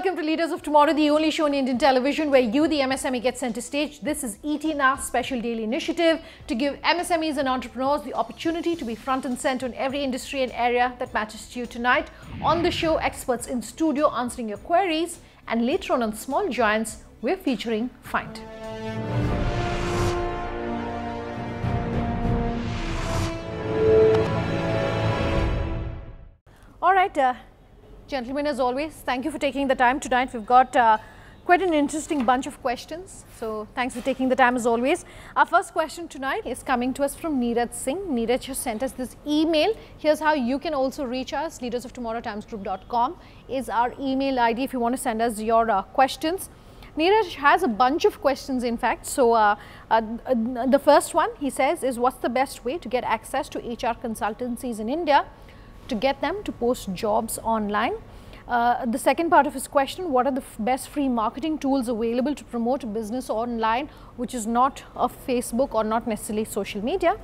welcome to Leaders of Tomorrow, the only show in Indian television where you, the MSME, get center stage. This is ET Now special daily initiative to give MSMEs and entrepreneurs the opportunity to be front and center in every industry and area that matters to you. Tonight on the show, experts in studio answering your queries, and later on Small Giants, we're featuring Fynd. All right. Gentlemen, as always, thank you for taking the time. Tonight we've got quite an interesting bunch of questions. So thanks for taking the time as always. Our first question tonight is coming to us from Neeraj Singh. Neeraj has sent us this email. Here's how you can also reach us. leadersoftomorrowtimesgroup.com is our email ID if you want to send us your questions. Neeraj has a bunch of questions in fact. So the first one he says is, what's the best way to get access to HR consultancies in India to get them to post jobs online? The second part of his question, what are the best free marketing tools available to promote a business online which is not a Facebook or not necessarily social media?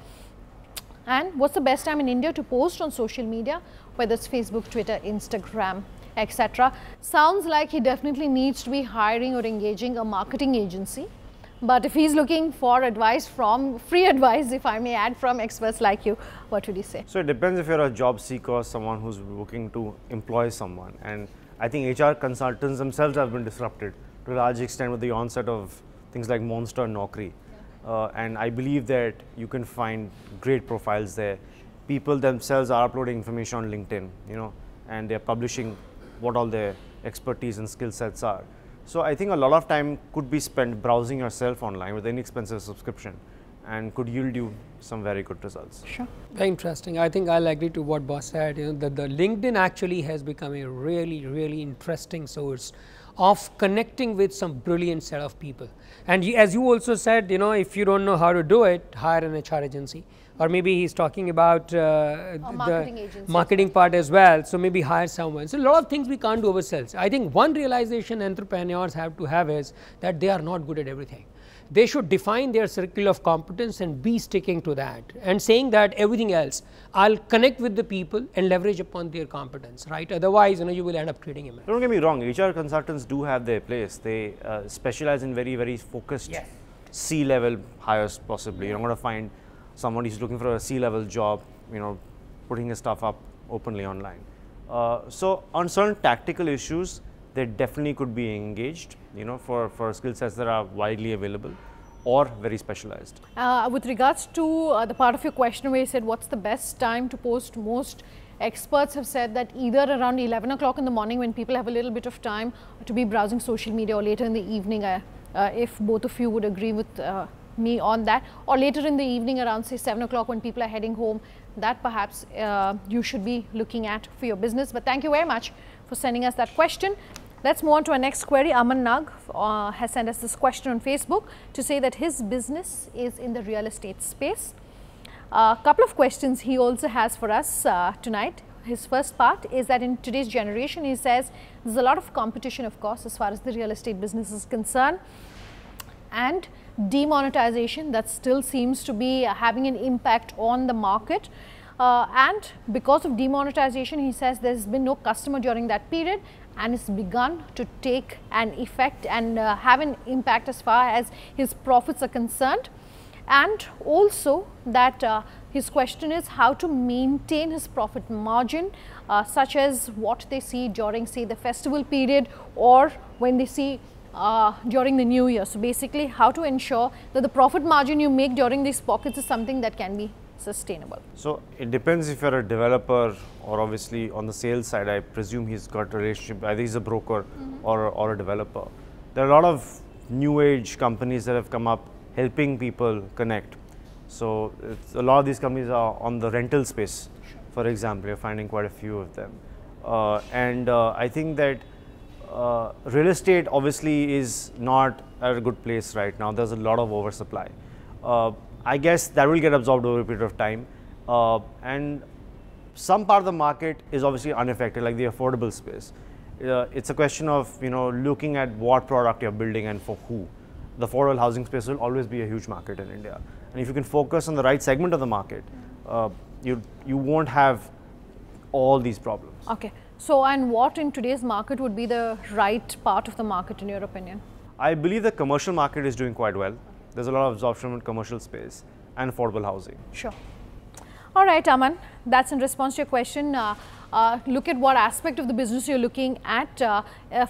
And what's the best time in India to post on social media, whether it's Facebook, Twitter, Instagram, etc. Sounds like he definitely needs to be hiring or engaging a marketing agency. But if he's looking for advice free advice, if I may add, from experts like you, what would you say? So it depends if you're a job seeker or someone who's looking to employ someone. And I think HR consultants themselves have been disrupted to a large extent with the onset of things like Monster and Naukri. And I believe that you can find great profiles there. People themselves are uploading information on LinkedIn, and they're publishing what all their expertise and skill sets are. So I think a lot of time could be spent browsing yourself online with inexpensive subscription and could yield you some very good results. Sure. Very interesting. I think I'll agree to what boss said, that the LinkedIn actually has become a really interesting source of connecting with some brilliant set of people. And as you also said, if you don't know how to do it, hire an HR agency. Or maybe he's talking about the marketing part as well. So maybe hire someone. So a lot of things we can't do ourselves. I think one realization entrepreneurs have to have is that they are not good at everything. They should define their circle of competence and be sticking to that, and saying that everything else, I'll connect with the people and leverage upon their competence, right? Otherwise, you will end up creating a mess. Don't get me wrong, HR consultants do have their place. They specialize in very focused C-level hires possibly. You're not going to find someone who's looking for a C-level job, putting his stuff up openly online. So on certain tactical issues, they definitely could be engaged, for skill sets that are widely available or very specialized. With regards to the part of your question where you said, what's the best time to post? Most experts have said that either around 11 o'clock in the morning when people have a little bit of time to be browsing social media, or later in the evening, if both of you would agree with me on that, or later in the evening around say 7 o'clock when people are heading home, that perhaps you should be looking at for your business. But thank you very much for sending us that question. Let's move on to our next query. Aman Nag has sent us this question on Facebook to say that his business is in the real estate space. A couple of questions he also has for us tonight. His first part is that in today's generation, he says there's a lot of competition, of course, as far as the real estate business is concerned, and demonetization that still seems to be having an impact on the market. And because of demonetization, he says there's been no customer during that period, and it's begun to take an effect and have an impact as far as his profits are concerned. And also that his question is how to maintain his profit margin, such as what they see during say the festival period, or when they see during the new year. So basically how to ensure that the profit margin you make during these pockets is something that can be sustainable. So it depends if you're a developer or obviously on the sales side. I presume he's got a relationship, either he's a broker or a developer. There are a lot of new age companies that have come up helping people connect. So a lot of these companies are on the rental space, for example. You're finding quite a few of them. I think that real estate obviously is not at a good place right now. There's a lot of oversupply. I guess that will get absorbed over a period of time, and some part of the market is obviously unaffected, like the affordable space. It's a question of looking at what product you're building and for who. The affordable housing space will always be a huge market in India, and if you can focus on the right segment of the market, you won't have all these problems. Okay. So, and what in today's market would be the right part of the market in your opinion? I believe the commercial market is doing quite well. There's a lot of absorption in commercial space and affordable housing. Sure. All right, Aman, that's in response to your question. Look at what aspect of the business you're looking at.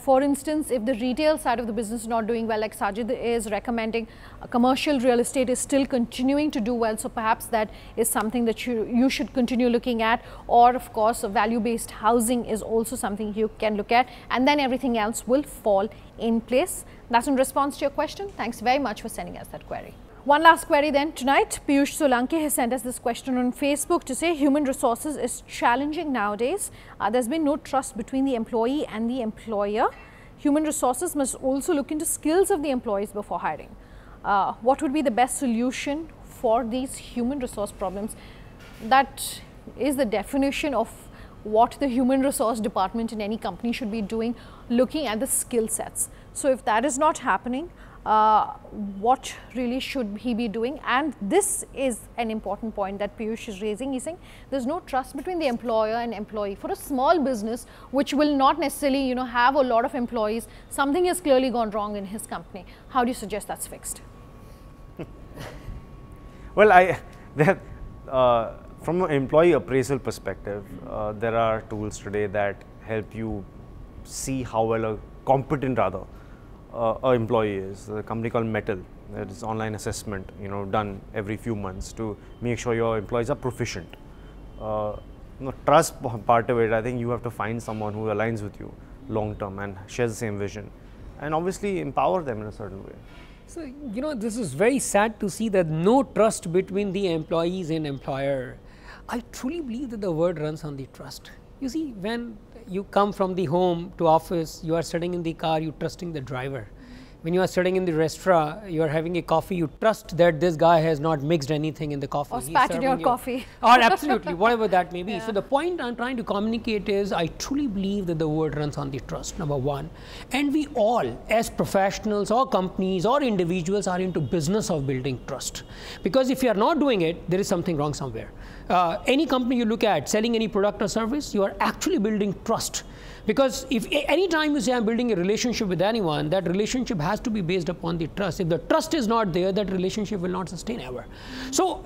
For instance, if the retail side of the business is not doing well, like Sajid is recommending, commercial real estate is still continuing to do well. So perhaps that is something that you should continue looking at. Or of course, value-based housing is also something you can look at. And then everything else will fall in place. That's in response to your question. Thanks very much for sending us that query. One last query then tonight. Piyush Solanki has sent us this question on Facebook to say human resources is challenging nowadays. There's been no trust between the employee and the employer. Human resources must also look into skills of the employees before hiring. What would be the best solution for these human resource problems? That is the definition of what the human resource department in any company should be doing, looking at the skill sets. So if that is not happening, what really should he be doing? And this is an important point that Piyush is raising. He's saying there's no trust between the employer and employee. For a small business which will not necessarily have a lot of employees, something has clearly gone wrong in his company. How do you suggest that's fixed? Well, from an employee appraisal perspective, there are tools today that help you see how well a competent employee is. A company called Metal, that is online assessment, done every few months to make sure your employees are proficient. Trust part of it, I think you have to find someone who aligns with you long term and shares the same vision, and obviously empower them in a certain way. So, this is very sad to see that no trust between the employees and employer. I truly believe that the word runs on the trust. You see, when you come from the home to office, you are sitting in the car, you trusting the driver. When you are sitting in the restaurant, you are having a coffee, you trust that this guy has not mixed anything in the coffee. Or spat in your coffee. Or absolutely, whatever that may be. Yeah. So the point I'm trying to communicate is, I truly believe that the word runs on the trust, number one. And we all, as professionals or companies or individuals, are into business of building trust. Because if you are not doing it, there is something wrong somewhere. Any company you look at, selling any product or service, you are actually building trust. Because if any time you say I'm building a relationship with anyone, that relationship has to be based upon the trust. If the trust is not there, that relationship will not sustain ever. So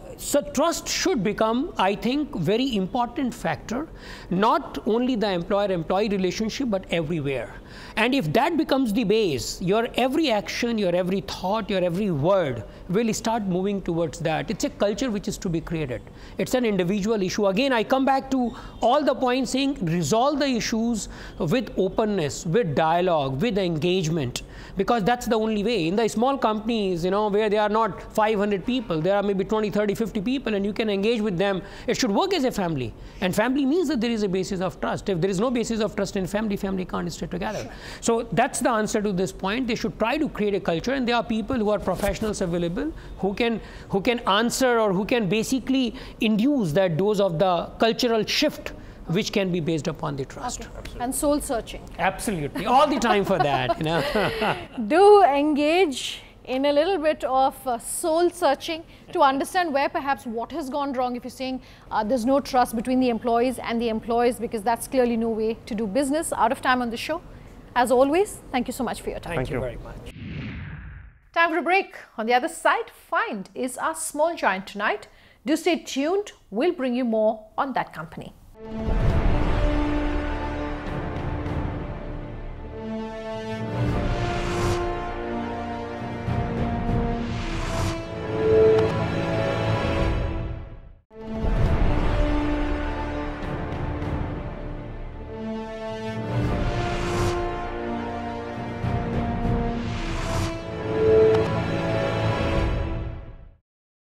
trust should become, I think, very important factor, not only the employer-employee relationship, but everywhere. And if that becomes the base, your every action, your every thought, your every word will start moving towards that. It's a culture which is to be created. It's an individual issue. Again, I come back to all the points saying resolve the issues with openness, with dialogue, with engagement, because that's the only way. In the small companies, where there are not 500 people, there are maybe 20, 30, 50 people, and you can engage with them. It should work as a family. And family means that there is a basis of trust. If there is no basis of trust in family, family can't stay together. So that's the answer to this point. They should try to create a culture, and there are people who are professionals available who can answer, or who can basically induce that dose of the cultural shift which can be based upon the trust. Okay. And soul searching. Absolutely. All the time for that. Do engage in a little bit of soul searching to understand where perhaps what has gone wrong. If you're saying there's no trust between the employees and the employees, because that's clearly no way to do business. Out of time on the show. As always, thank you so much for your time. Thank you very much. Time for a break. On the other side, Fynd is our small giant tonight. Do stay tuned. We'll bring you more on that company.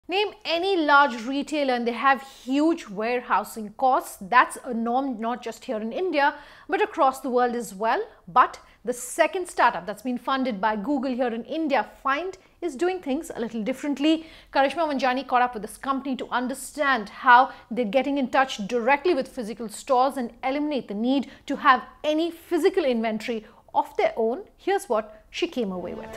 Name any large retailer and they have huge warehousing costs. That's a norm not just here in India, but across the world as well. But the second startup that's been funded by Google here in India, Fynd, is doing things a little differently. Karishma Manjani caught up with this company to understand how they're getting in touch directly with physical stores and eliminate the need to have any physical inventory of their own. Here's what she came away with.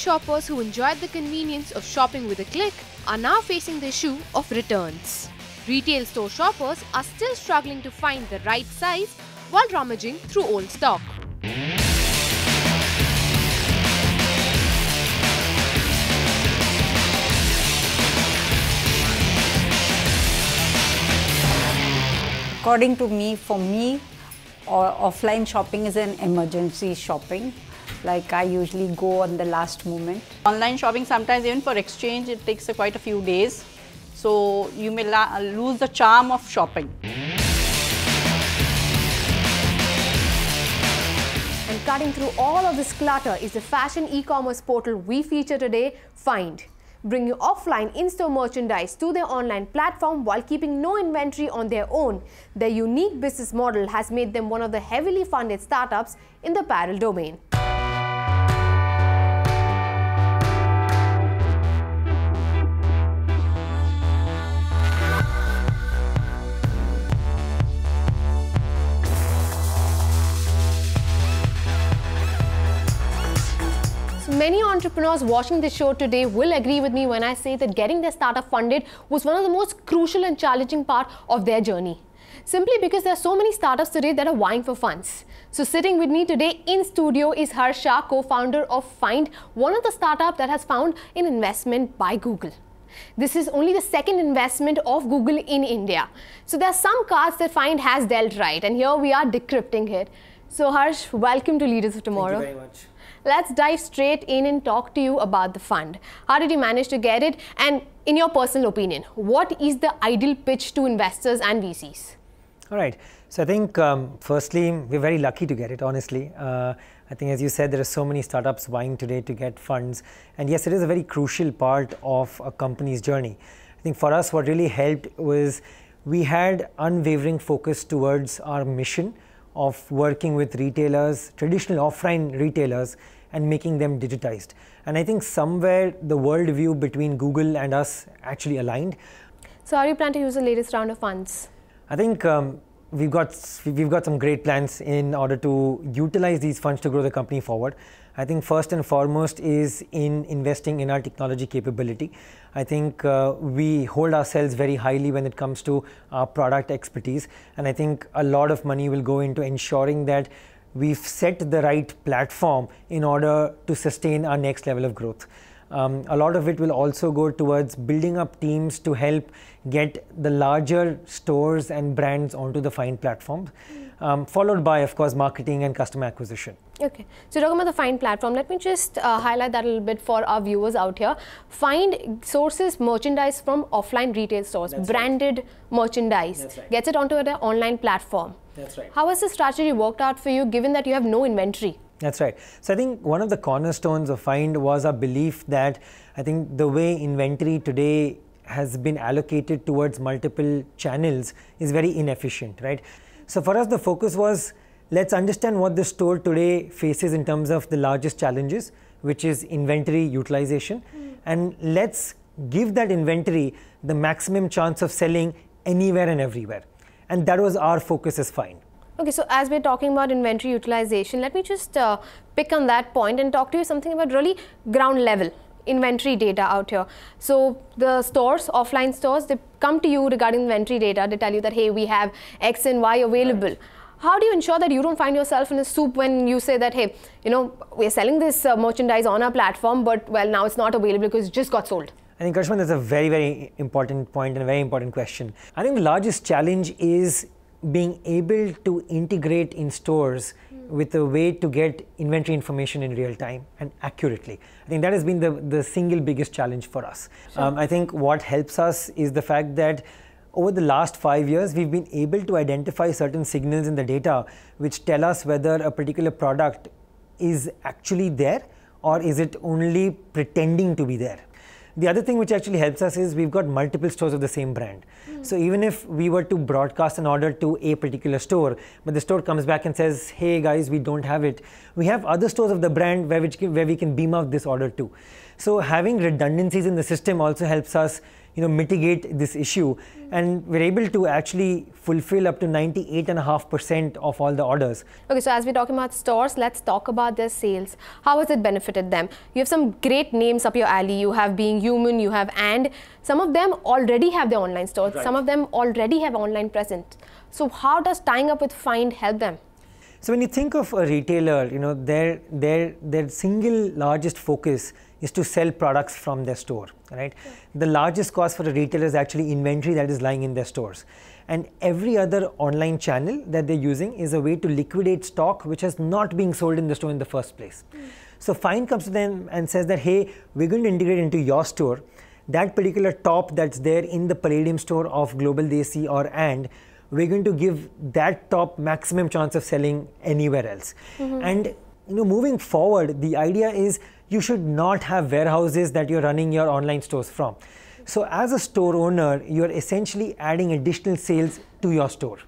shoppers who enjoyed the convenience of shopping with a click are now facing the issue of returns. Retail store shoppers are still struggling to find the right size while rummaging through old stock. According to me, for me, offline shopping is an emergency shopping. Like I usually go on the last moment. Online shopping sometimes even for exchange it takes quite a few days. So you may lose the charm of shopping. And cutting through all of this clutter is the fashion e-commerce portal we feature today, Fynd. Bringing offline in-store merchandise to their online platform while keeping no inventory on their own. Their unique business model has made them one of the heavily funded startups in the apparel domain. Many entrepreneurs watching this show today will agree with me when I say that getting their startup funded was one of the most crucial and challenging part of their journey. Simply because there are so many startups today that are vying for funds. So sitting with me today in studio is Harsha, co-founder of Fynd, one of the startups that has found an investment by Google. This is only the second investment of Google in India. So there are some cards that Fynd has dealt right, and here we are decrypting it. So Harsh, welcome to Leaders of Tomorrow. Thank you very much. Let's dive straight in and talk to you about the fund. How did you manage to get it? And in your personal opinion, what is the ideal pitch to investors and VCs? All right. So I think firstly, we're very lucky to get it, honestly. I think as you said, there are so many startups vying today to get funds. And yes, it is a very crucial part of a company's journey. I think for us, what really helped was we had unwavering focus towards our mission of working with retailers, traditional offline retailers, and making them digitized. And I think somewhere the worldview between Google and us actually aligned. So how do you plan to use the latest round of funds? I think we've got some great plans in order to utilize these funds to grow the company forward. I think first and foremost is in investing in our technology capability. I think we hold ourselves very highly when it comes to our product expertise, and I think a lot of money will go into ensuring that we've set the right platform in order to sustain our next level of growth. A lot of it will also go towards building up teams to help get the larger stores and brands onto the Fynd platform, followed by, of course, marketing and customer acquisition. Okay, so talking about the Fynd platform, let me just highlight that a little bit for our viewers out here. Fynd sources merchandise from offline retail stores, That's branded right. merchandise, That's right. gets it onto an online platform. That's right. How has the strategy worked out for you given that you have no inventory? That's right. So I think one of the cornerstones of Fynd was our belief that I think the way inventory today has been allocated towards multiple channels is very inefficient, right? So for us, the focus was, let's understand what the store today faces in terms of the largest challenges, which is inventory utilization. And let's give that inventory the maximum chance of selling anywhere and everywhere. And that was our focus as Fynd. Okay, so as we're talking about inventory utilization, let me just pick on that point and talk to you something about really ground level inventory data out here. So the stores, offline stores, they come to you regarding inventory data. They tell you that, hey, we have X and Y available. Right. How do you ensure that you don't find yourself in a soup when you say that, hey, you know, we're selling this merchandise on our platform, but well, now it's not available because it just got sold? I think, Karshman, that's a very, very important point and a very important question. I think the largest challenge is being able to integrate in stores with a way to get inventory information in real time and accurately. I think that has been the single biggest challenge for us. Sure. I think what helps us is the fact that over the last 5 years, we've been able to identify certain signals in the data which tell us whether a particular product is actually there or is it only pretending to be there. The other thing which actually helps us is we've got multiple stores of the same brand. So even if we were to broadcast an order to a particular store, but the store comes back and says, hey guys, we don't have it, we have other stores of the brand where we can beam out this order to. So having redundancies in the system also helps us mitigate this issue, and we're able to actually fulfill up to 98.5% of all the orders. Okay, so as we're talking about stores, let's talk about their sales. How has it benefited them? You have some great names up your alley. You have Being Human, you have And. Some of them already have their online stores. Some of them already have online presence. So how does tying up with Fynd help them? So when you think of a retailer, their single largest focus is to sell products from their store, right? Yeah. The largest cost for a retailer is actually inventory that is lying in their stores. And every other online channel that they're using is a way to liquidate stock which is not being sold in the store in the first place. So Fynd comes to them and says that, hey, we're going to integrate into your store that particular top that's there in the Palladium store of Global Desi or And. We're going to give that top maximum chance of selling anywhere else. And moving forward, the idea is you should not have warehouses that you're running your online stores from. So as a store owner, you're essentially adding additional sales to your store.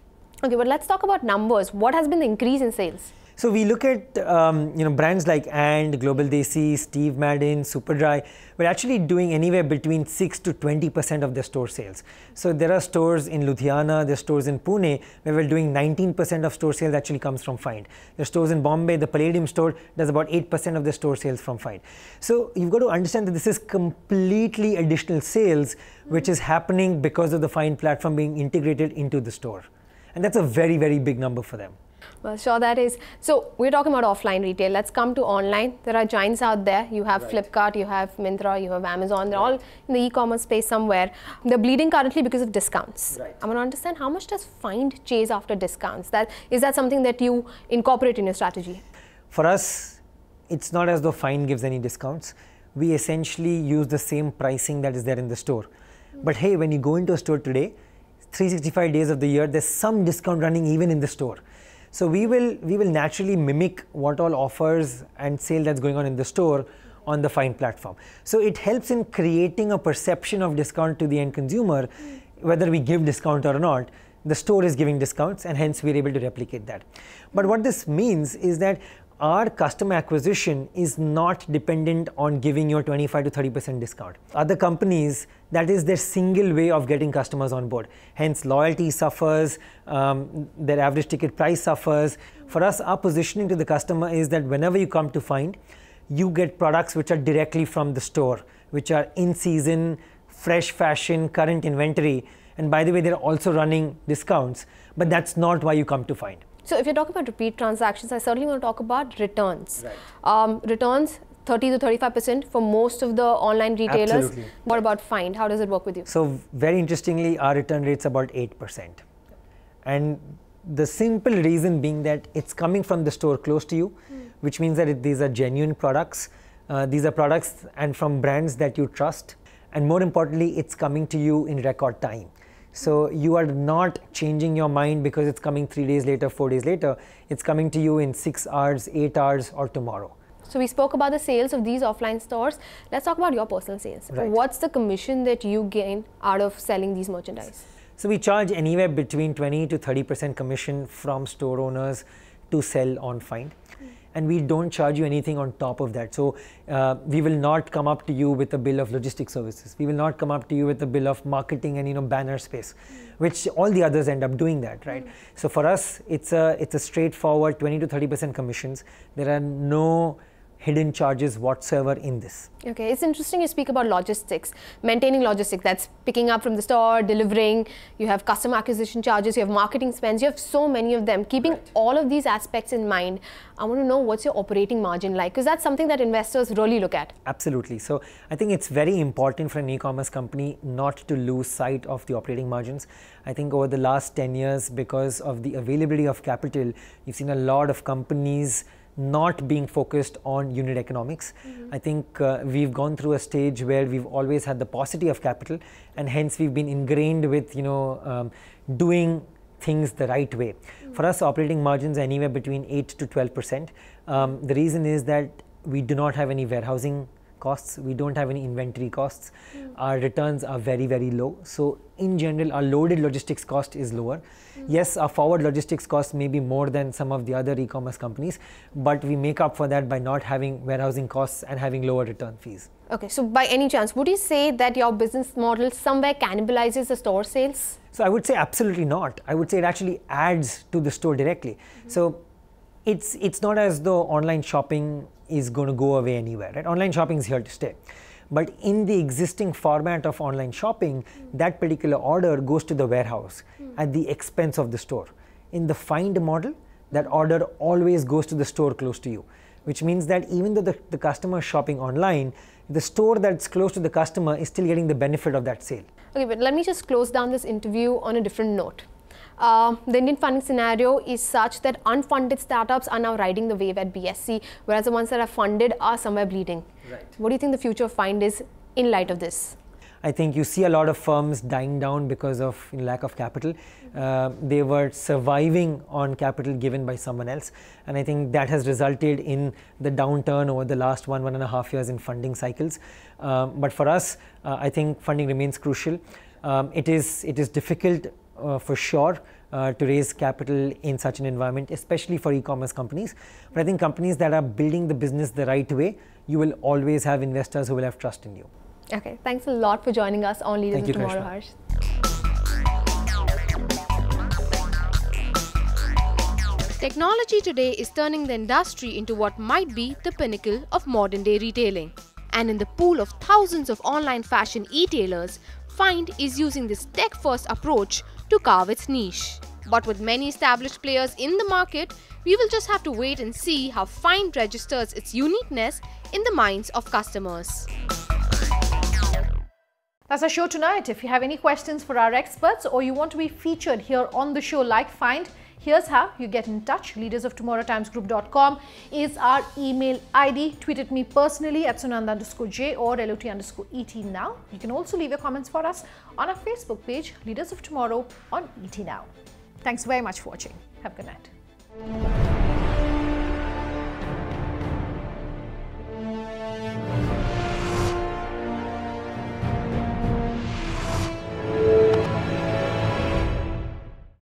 Okay, but let's talk about numbers. What has been the increase in sales? So we look at brands like And, Global Desi, Steve Madden, Superdry. We're actually doing anywhere between 6 to 20% of their store sales. So there are stores in Ludhiana, there are stores in Pune where we're doing 19% of store sales actually comes from Fynd. There are stores in Bombay, the Palladium store does about 8% of the store sales from Fynd. So you've got to understand that this is completely additional sales which is happening because of the Fynd platform being integrated into the store. And that's a very, very big number for them. Well, sure that is. So we're talking about offline retail. Let's come to online. There are giants out there. You have Flipkart, you have Myntra, you have Amazon. They're all in the e-commerce space somewhere. They're bleeding currently because of discounts. I want to understand, how much does Fynd chase after discounts? Is that something that you incorporate in your strategy? For us, it's not as though Fynd gives any discounts. We essentially use the same pricing that is there in the store. But hey, when you go into a store today, 365 days of the year, there's some discount running even in the store. So we will naturally mimic what all offers and sale that's going on in the store on the Fynd platform. So it helps in creating a perception of discount to the end consumer, whether we give discount or not. The store is giving discounts and hence we're able to replicate that. But what this means is that our customer acquisition is not dependent on giving you a 25 to 30% discount. Other companies, that is their single way of getting customers on board. Hence loyalty suffers, their average ticket price suffers. For us, our positioning to the customer is that whenever you come to Fynd, you get products which are directly from the store, which are in season, fresh fashion, current inventory. And by the way, they're also running discounts, but that's not why you come to Fynd. So if you're talking about repeat transactions, I certainly want to talk about returns. Returns, 30 to 35% for most of the online retailers. Absolutely. What about Fynd? How does it work with you? So very interestingly, our return rate's about 8%. And the simple reason being that it's coming from the store close to you, which means that these are genuine products. These are products and from brands that you trust. And more importantly, it's coming to you in record time. So you are not changing your mind because it's coming 3 days later, 4 days later. It's coming to you in 6 hours, 8 hours, or tomorrow. So we spoke about the sales of these offline stores. Let's talk about your personal sales. What's the commission that you gain out of selling these merchandise? So we charge anywhere between 20 to 30% commission from store owners to sell on Fynd. And we don't charge you anything on top of that. So we will not come up to you with a bill of logistics services. We will not come up to you with a bill of marketing and banner space, which all the others end up doing that, right? So for us, it's a straightforward 20 to 30% commissions. There are no hidden charges whatsoever in this. Okay, it's interesting you speak about logistics, maintaining logistics, that's picking up from the store, delivering, you have customer acquisition charges, you have marketing spends, you have so many of them. Keeping all of these aspects in mind, I want to know what's your operating margin like, because that's something that investors really look at. Absolutely. So I think it's very important for an e-commerce company not to lose sight of the operating margins. I think over the last 10 years, because of the availability of capital, you've seen a lot of companies not being focused on unit economics. I think we've gone through a stage where we've always had the paucity of capital, and hence we've been ingrained with doing things the right way. For us, operating margins are anywhere between 8 to 12%. The reason is that we do not have any warehousing costs. We don't have any inventory costs. Our returns are very, very low. So in general, our loaded logistics cost is lower. Yes, our forward logistics cost may be more than some of the other e-commerce companies, but we make up for that by not having warehousing costs and having lower return fees. Okay, so by any chance, would you say that your business model somewhere cannibalizes the store sales? So I would say absolutely not. I would say it actually adds to the store directly. So it's not as though online shopping is going to go away anywhere, right? Online shopping is here to stay. But in the existing format of online shopping, that particular order goes to the warehouse at the expense of the store. In the Fynd model, that order always goes to the store close to you, which means that even though the customer is shopping online, the store that's close to the customer is still getting the benefit of that sale. Okay, but let me just close down this interview on a different note. The Indian funding scenario is such that unfunded startups are now riding the wave at BSE, whereas the ones that are funded are somewhere bleeding. Right. What do you think the future of Fynd is in light of this? I think you see a lot of firms dying down because of lack of capital. They were surviving on capital given by someone else, and I think that has resulted in the downturn over the last 1.5 years in funding cycles. But for us, I think funding remains crucial. It is difficult for sure to raise capital in such an environment, especially for e-commerce companies. But I think companies that are building the business the right way, you will always have investors who will have trust in you. Okay, thanks a lot for joining us on Leaders Thank of you, Tomorrow, Karishma. Harsh. Technology today is turning the industry into what might be the pinnacle of modern day retailing. And in the pool of thousands of online fashion e-tailers, Fynd is using this tech-first approach to carve its niche. But with many established players in the market, we will just have to wait and see how Fynd registers its uniqueness in the minds of customers. That's our show tonight. If you have any questions for our experts or you want to be featured here on the show like Fynd, here's how you get in touch. leadersoftomorrowtimesgroup.com is our email ID. Tweet at me personally at Sunanda_J or LOT_ET now. You can also leave your comments for us on our Facebook page, Leaders of Tomorrow on ET Now. Thanks very much for watching. Have a good night.